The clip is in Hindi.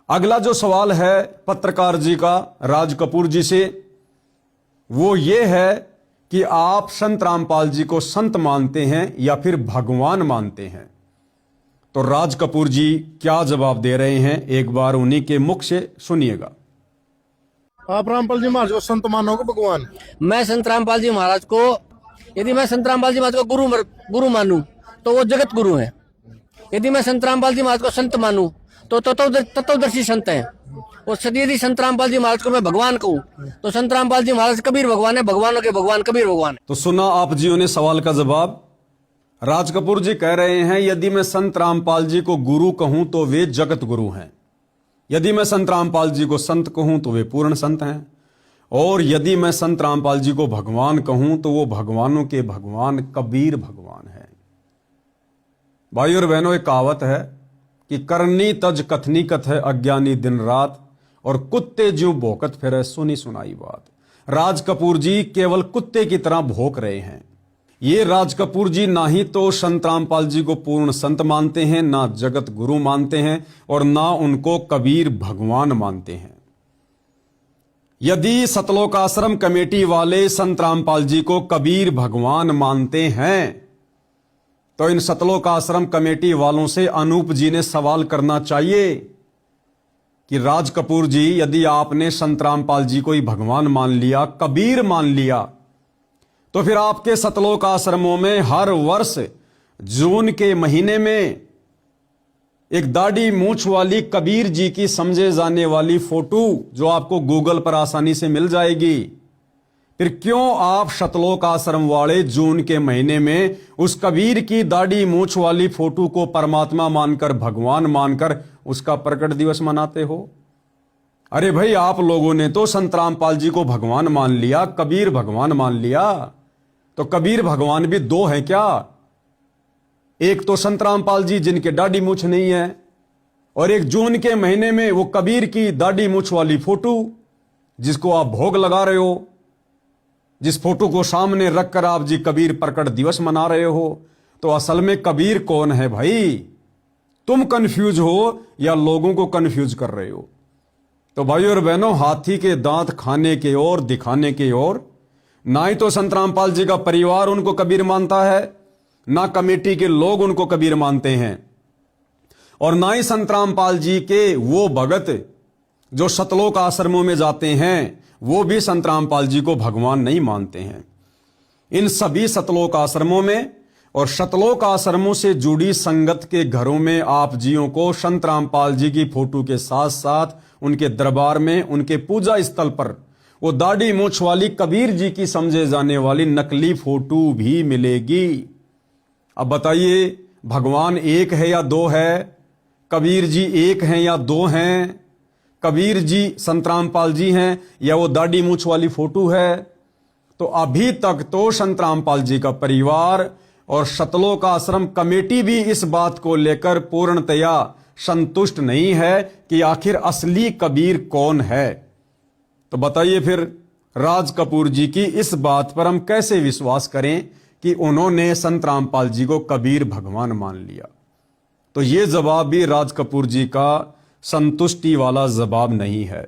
अगला जो सवाल है पत्रकार जी का राज कपूर जी से, वो ये है कि आप संत रामपाल जी को संत मानते हैं या फिर भगवान मानते हैं। तो राज कपूर जी क्या जवाब दे रहे हैं, एक बार उन्हीं के मुख से सुनिएगा। आप रामपाल जी महाराज को संत मानोगे भगवान? मैं संत रामपाल जी महाराज को, यदि मैं संत रामपाल जी महाराज को गुरु मानूं तो वो जगत गुरु हैं। यदि मैं संत रामपाल जी महाराज को संत मानूं तो तत्वदर्शी संत हैं। और यदि संत रामपाल जी महाराज को मैं भगवान कहूं तो संत रामपाल जी महाराज कबीर भगवान है, भगवानों के भगवान कबीर भगवान है। तो सुना आप जियों ने सवाल का जवाब। राज कपूर जी कह रहे हैं यदि मैं संत रामपाल जी को गुरु कहूं तो वे जगत गुरु हैं, यदि मैं संत रामपाल जी को संत कहूं तो वे पूर्ण संत हैं, और यदि मैं संत रामपाल जी को भगवान कहूं तो वो भगवानों के भगवान कबीर भगवान है। भाई और बहनों, एक कहावत है कि करनी तज कथनी कथ है अज्ञानी दिन रात, और कुत्ते ज्यों भौंकत फिरे सुनी सुनाई बात। राज कपूर जी केवल कुत्ते की तरह भौंक रहे हैं। ये राज कपूर जी ना ही तो संत रामपाल जी को पूर्ण संत मानते हैं, ना जगत गुरु मानते हैं, और ना उनको कबीर भगवान मानते हैं। यदि सतलोक आश्रम कमेटी वाले संत रामपाल जी को कबीर भगवान मानते हैं तो इन सतलोक आश्रम कमेटी वालों से अनूप जी ने सवाल करना चाहिए कि राज कपूर जी, यदि आपने संत रामपाल जी को ही भगवान मान लिया, कबीर मान लिया, तो फिर आपके सतलोक आश्रमों में हर वर्ष जून के महीने में एक दाढ़ी मूंछ वाली कबीर जी की समझे जाने वाली फोटो जो आपको गूगल पर आसानी से मिल जाएगी, फिर क्यों आप सतलोक आश्रम वाले जून के महीने में उस कबीर की दाढ़ी मूंछ वाली फोटो को परमात्मा मानकर, भगवान मानकर उसका प्रकट दिवस मनाते हो? अरे भाई, आप लोगों ने तो संत रामपाल जी को भगवान मान लिया, कबीर भगवान मान लिया, तो कबीर भगवान भी दो हैं क्या? एक तो संत रामपाल जी जिनके दाढ़ी मूछ नहीं है, और एक जून के महीने में वो कबीर की दाढ़ी मूछ वाली फोटो जिसको आप भोग लगा रहे हो, जिस फोटो को सामने रखकर आप जी कबीर प्रकट दिवस मना रहे हो। तो असल में कबीर कौन है भाई? तुम कंफ्यूज हो या लोगों को कंफ्यूज कर रहे हो? तो भाई और बहनों, हाथी के दांत खाने के और दिखाने के और, ना ही तो संत रामपाल जी का परिवार उनको कबीर मानता है, ना कमेटी के लोग उनको कबीर मानते हैं, और ना ही संत रामपाल जी के वो भगत जो सतलोक आश्रमों में जाते हैं वो भी संत रामपाल जी को भगवान नहीं मानते हैं। इन सभी सतलोक आश्रमों में और सतलोक आश्रमों से जुड़ी संगत के घरों में आप जियों को संत रामपाल जी की फोटो के साथ साथ उनके दरबार में, उनके पूजा स्थल पर वो दाढ़ी मूंछ वाली कबीर जी की समझे जाने वाली नकली फोटो भी मिलेगी। अब बताइए, भगवान एक है या दो है? कबीर जी एक हैं या दो हैं? कबीर जी संत रामपाल जी हैं या वो दाढ़ी मूंछ वाली फोटो है? तो अभी तक तो संत रामपाल जी का परिवार और सतलोक आश्रम कमेटी भी इस बात को लेकर पूर्णतया संतुष्ट नहीं है कि आखिर असली कबीर कौन है। तो बताइए फिर राज कपूर जी की इस बात पर हम कैसे विश्वास करें कि उन्होंने संत रामपाल जी को कबीर भगवान मान लिया? तो ये जवाब भी राज कपूर जी का संतुष्टि वाला जवाब नहीं है।